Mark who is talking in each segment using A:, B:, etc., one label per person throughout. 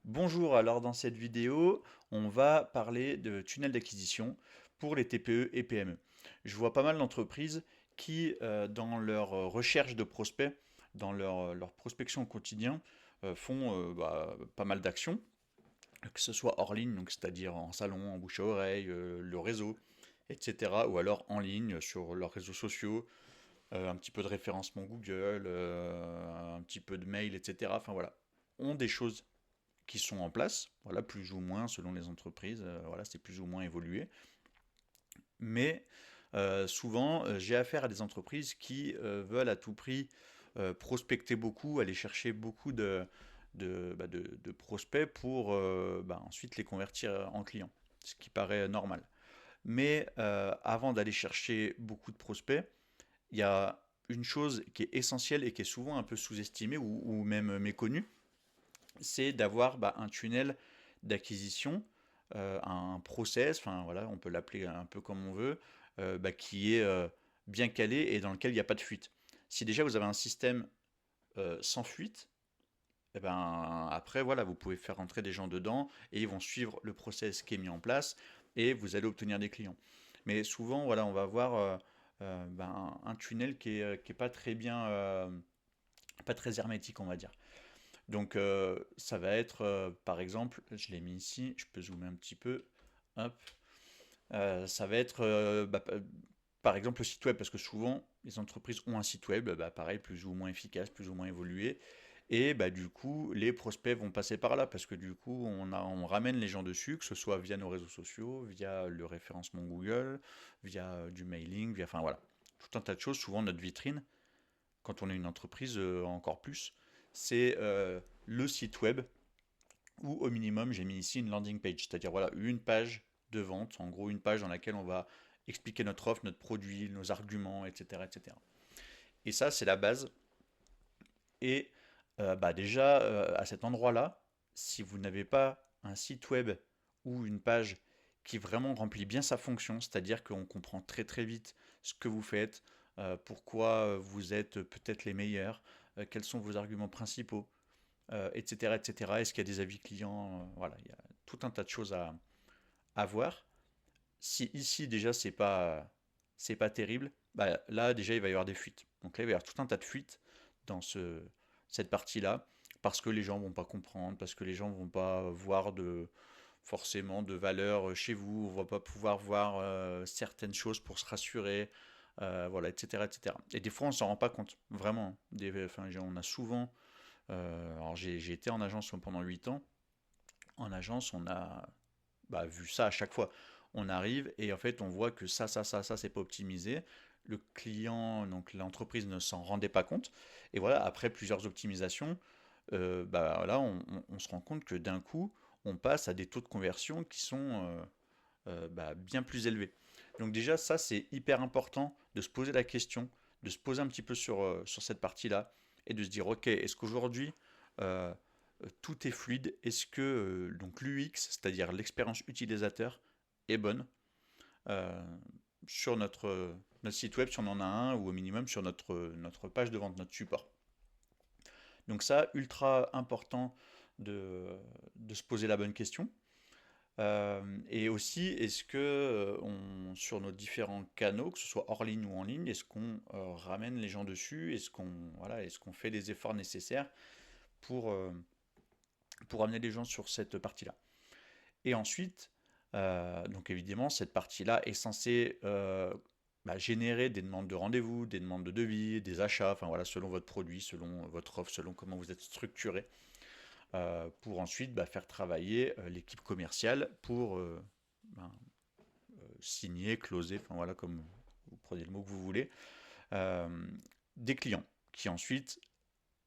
A: Bonjour, alors dans cette vidéo, on va parler de tunnels d'acquisition pour les TPE et PME. Je vois pas mal d'entreprises qui, dans leur recherche de prospects, dans leur prospection au quotidien, font pas mal d'actions, que ce soit hors ligne, donc c'est-à-dire en salon, en bouche à oreille, le réseau, etc. Ou alors en ligne sur leurs réseaux sociaux, un petit peu de référencement Google, un petit peu de mail, etc. Enfin voilà, ont des choses qui sont en place, voilà, plus ou moins selon les entreprises, voilà, c'est plus ou moins évolué. Mais souvent, j'ai affaire à des entreprises qui veulent à tout prix prospecter beaucoup, aller chercher beaucoup de prospects pour ensuite les convertir en clients, ce qui paraît normal. Mais avant d'aller chercher beaucoup de prospects, il y a une chose qui est essentielle et qui est souvent un peu sous-estimée ou même méconnue, c'est d'avoir un tunnel d'acquisition, un process, enfin voilà, on peut l'appeler un peu comme on veut, qui est bien calé et dans lequel il n'y a pas de fuite. Si déjà vous avez un système sans fuite, eh ben, après voilà, vous pouvez faire rentrer des gens dedans et ils vont suivre le process qui est mis en place et vous allez obtenir des clients. Mais souvent, voilà, on va avoir un tunnel qui est pas très bien, pas très hermétique, on va dire. Donc ça va être, par exemple, je l'ai mis ici, je peux zoomer un petit peu, hop, ça va être, par exemple, le site web, parce que souvent les entreprises ont un site web, pareil, plus ou moins efficace, plus ou moins évolué, et du coup les prospects vont passer par là, parce que du coup on ramène les gens dessus, que ce soit via nos réseaux sociaux, via le référencement Google, via du mailing, via, enfin voilà, tout un tas de choses, souvent notre vitrine quand on est une entreprise encore plus, c'est le site web ou au minimum j'ai mis ici une landing page, c'est-à-dire voilà une page de vente, en gros une page dans laquelle on va expliquer notre offre, notre produit, nos arguments, etc. etc. Et ça c'est la base. Et déjà à cet endroit-là, si vous n'avez pas un site web ou une page qui vraiment remplit bien sa fonction, c'est-à-dire qu'on comprend très très vite ce que vous faites, pourquoi vous êtes peut-être les meilleurs, quels sont vos arguments principaux, etc., etc. Est-ce qu'il y a des avis clients, voilà, il y a tout un tas de choses à voir. Si ici déjà c'est pas terrible, là déjà il va y avoir des fuites. Donc là il va y avoir tout un tas de fuites dans cette partie-là parce que les gens vont pas comprendre, parce que les gens vont pas voir forcément de valeur chez vous, on va pas pouvoir voir certaines choses pour se rassurer, voilà, etc., etc. Et des fois on s'en rend pas compte, vraiment. Enfin, on a souvent, alors j'ai été en agence pendant 8 ans. En agence, on a vu ça à chaque fois. On arrive et en fait, on voit que ça, c'est pas optimisé. Le client, donc l'entreprise ne s'en rendait pas compte. Et voilà, après plusieurs optimisations, voilà, on se rend compte que d'un coup, on passe à des taux de conversion qui sont bien plus élevés. Donc déjà, ça, c'est hyper important de se poser la question, de se poser un petit peu sur cette partie-là et de se dire, ok, est-ce qu'aujourd'hui, euh, tout est fluide? Est-ce que donc l'UX, c'est-à-dire l'expérience utilisateur, est bonne euh, sur notre site web, si on en a un, ou au minimum sur notre page de vente, notre support. Donc ça, ultra important de se poser la bonne question. Et aussi, est-ce que sur nos différents canaux, que ce soit hors ligne ou en ligne, est-ce qu'on ramène les gens dessus? Est-ce qu'on fait les efforts nécessaires pour, euh, pour amener les gens sur cette partie-là? Et ensuite, donc évidemment, cette partie-là est censée générer des demandes de rendez-vous, des demandes de devis, des achats, enfin voilà, selon votre produit, selon votre offre, selon comment vous êtes structuré, pour ensuite faire travailler l'équipe commerciale pour ben, signer, closer, enfin voilà, comme vous prenez le mot que vous voulez, euh, des clients qui ensuite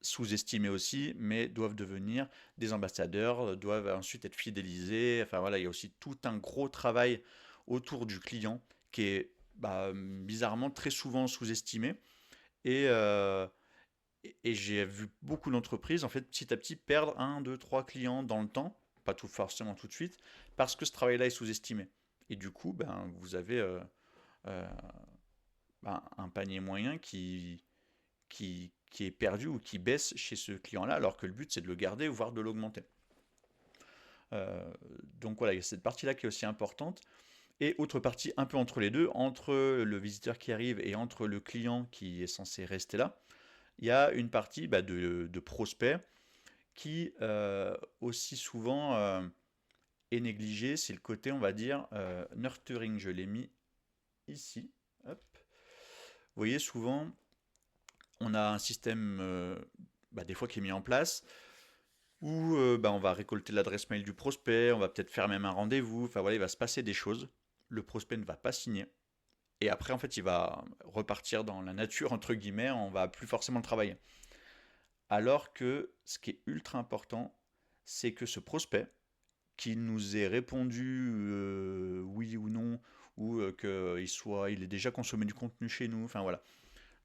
A: sous-estimés aussi, mais doivent devenir des ambassadeurs, doivent ensuite être fidélisés. Enfin voilà, il y a aussi tout un gros travail autour du client qui est bizarrement très souvent sous-estimé. Et, euh, et j'ai vu beaucoup d'entreprises, en fait, petit à petit, perdre un, deux, trois clients dans le temps, pas tout forcément tout de suite, parce que ce travail-là est sous-estimé. Et du coup, vous avez euh, un panier moyen qui est perdu ou qui baisse chez ce client-là, alors que le but c'est de le garder, voire de l'augmenter. Euh, donc voilà, il y a cette partie-là qui est aussi importante. Et autre partie un peu entre les deux, entre le visiteur qui arrive et entre le client qui est censé rester là, il y a une partie de prospect qui aussi souvent est négligé. C'est le côté, on va dire, nurturing. Je l'ai mis ici. Hop. Vous voyez, souvent, on a un système des fois qui est mis en place où on va récolter l'adresse mail du prospect, on va peut-être faire même un rendez-vous. Enfin voilà, il va se passer des choses. Le prospect ne va pas signer. Et après, en fait, il va repartir dans la nature, entre guillemets, on va plus forcément le travailler. Alors que ce qui est ultra important, c'est que ce prospect, qui nous ait répondu oui ou non, ou il ait déjà consommé du contenu chez nous, enfin voilà.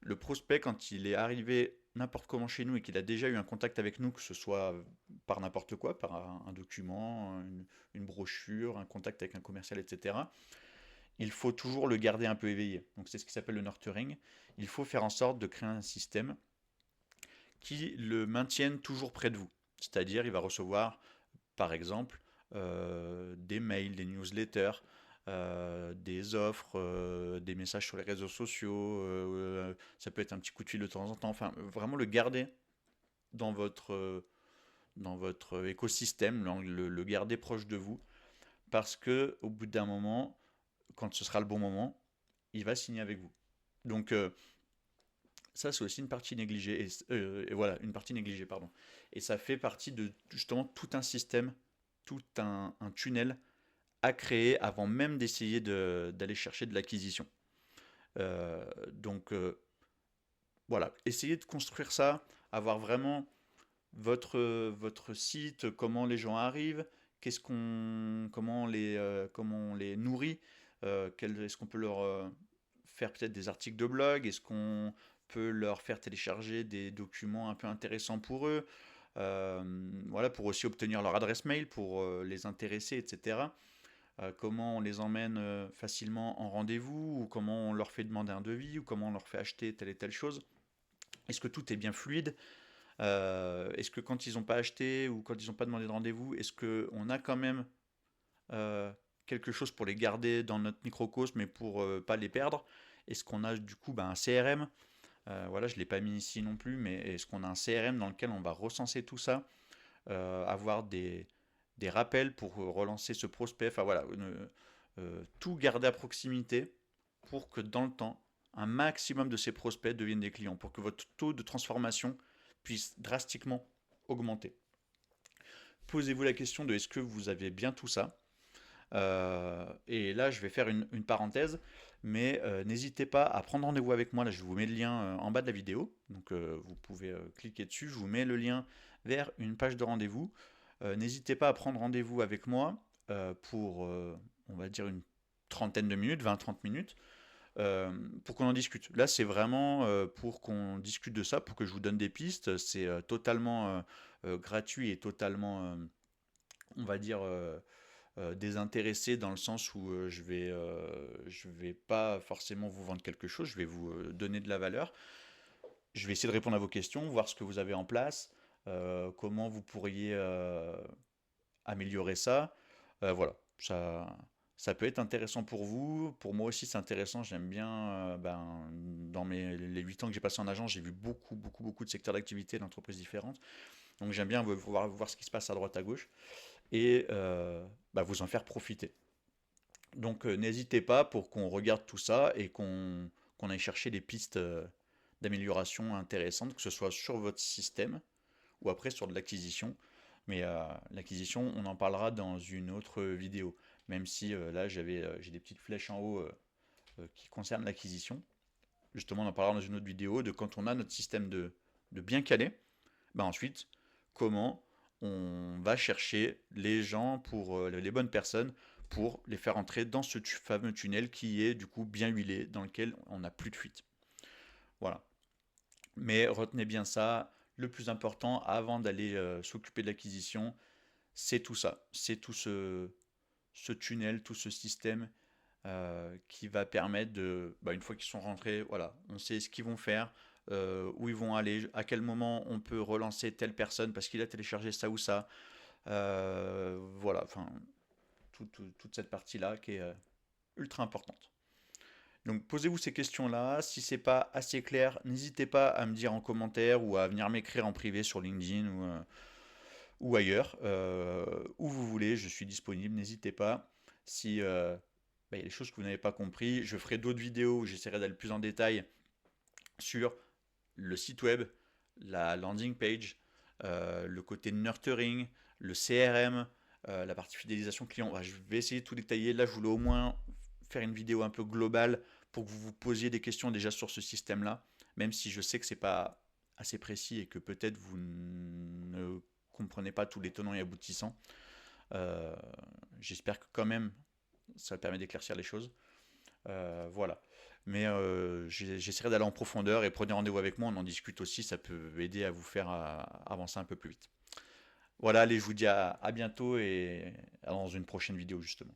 A: Le prospect, quand il est arrivé n'importe comment chez nous et qu'il a déjà eu un contact avec nous, que ce soit par n'importe quoi, par un document, une brochure, un contact avec un commercial, etc., il faut toujours le garder un peu éveillé. Donc c'est ce qui s'appelle le nurturing. Il faut faire en sorte de créer un système qui le maintienne toujours près de vous. C'est-à-dire, il va recevoir, par exemple, des mails, des newsletters, des offres, des messages sur les réseaux sociaux, ça peut être un petit coup de fil de temps en temps, enfin vraiment le garder dans dans votre écosystème, le garder proche de vous, parce que au bout d'un moment, quand ce sera le bon moment, il va signer avec vous. Donc ça c'est aussi une partie négligée, et voilà, une partie négligée, pardon. Et ça fait partie de justement tout un système, tout un tunnel à créer avant même d'essayer d'aller chercher de l'acquisition. Donc voilà, essayez de construire ça, avoir vraiment votre site, comment les gens arrivent, comment on les nourrit, est-ce qu'on peut leur faire peut-être des articles de blog, est-ce qu'on peut leur faire télécharger des documents un peu intéressants pour eux, voilà, pour aussi obtenir leur adresse mail, pour les intéresser, etc. Comment on les emmène facilement en rendez-vous, ou comment on leur fait demander un devis, ou comment on leur fait acheter telle et telle chose. Est-ce que tout est bien fluide? Est-ce que quand ils n'ont pas acheté ou quand ils n'ont pas demandé de rendez-vous, est-ce qu'on a quand même euh, quelque chose pour les garder dans notre microcosme mais pour pas les perdre? Est-ce qu'on a du coup un CRM? Voilà, je ne l'ai pas mis ici non plus, mais est-ce qu'on a un CRM dans lequel on va recenser tout ça, avoir des rappels pour relancer ce prospect, enfin voilà, tout garder à proximité pour que dans le temps, un maximum de ces prospects deviennent des clients, pour que votre taux de transformation puisse drastiquement augmenter. Posez-vous la question de est-ce que vous avez bien tout ça. Et là, je vais faire une parenthèse, mais n'hésitez pas à prendre rendez-vous avec moi. Là, je vous mets le lien en bas de la vidéo, donc vous pouvez cliquer dessus. Je vous mets le lien vers une page de rendez-vous. N'hésitez pas à prendre rendez-vous avec moi pour, on va dire, une trentaine de minutes, 20-30 minutes, pour qu'on en discute. Là, c'est vraiment pour qu'on discute de ça, pour que je vous donne des pistes. C'est totalement gratuit et totalement, on va dire, désintéressé dans le sens où je vais pas forcément vous vendre quelque chose, je vais vous donner de la valeur. Je vais essayer de répondre à vos questions, voir ce que vous avez en place, comment vous pourriez améliorer ça. Voilà, ça peut être intéressant pour vous. Pour moi aussi, c'est intéressant. J'aime bien, dans les 8 ans que j'ai passé en agence, j'ai vu beaucoup, beaucoup, beaucoup de secteurs d'activité, d'entreprises différentes. Donc j'aime bien voir ce qui se passe à droite, à gauche et vous en faire profiter. Donc n'hésitez pas pour qu'on regarde tout ça et qu'on aille chercher des pistes d'amélioration intéressantes, que ce soit sur votre système ou après sur de l'acquisition. Mais l'acquisition, on en parlera dans une autre vidéo. Même si là, j'ai des petites flèches en haut qui concernent l'acquisition. Justement, on en parlera dans une autre vidéo de quand on a notre système de bien calé, ensuite, comment on va chercher les gens pour les bonnes personnes pour les faire entrer dans ce fameux tunnel qui est du coup bien huilé, dans lequel on n'a plus de fuite. Voilà. Mais retenez bien ça, le plus important avant d'aller s'occuper de l'acquisition, c'est tout ça, c'est tout ce tunnel, tout ce système qui va permettre une fois qu'ils sont rentrés, voilà, on sait ce qu'ils vont faire, où ils vont aller, à quel moment on peut relancer telle personne parce qu'il a téléchargé ça ou ça. Voilà, enfin, toute cette partie-là qui est ultra importante. Donc posez-vous ces questions-là. Si c'est pas assez clair, n'hésitez pas à me dire en commentaire ou à venir m'écrire en privé sur LinkedIn ou ailleurs, où vous voulez. Je suis disponible. N'hésitez pas. Si il y a des choses que vous n'avez pas compris, je ferai d'autres vidéos où j'essaierai d'aller plus en détail sur le site web, la landing page, le côté nurturing, le CRM, la partie fidélisation client. Je vais essayer de tout détailler. Là, je voulais au moins faire une vidéo un peu globale pour que vous vous posiez des questions déjà sur ce système-là, même si je sais que c'est pas assez précis et que peut-être vous ne comprenez pas tous les tenants et aboutissants. Euh, J'espère que quand même ça permet d'éclaircir les choses. Voilà. Mais j'essaierai d'aller en profondeur et prenez rendez-vous avec moi, on en discute aussi, ça peut aider à vous faire avancer un peu plus vite. Voilà, allez, je vous dis à bientôt et dans une prochaine vidéo justement.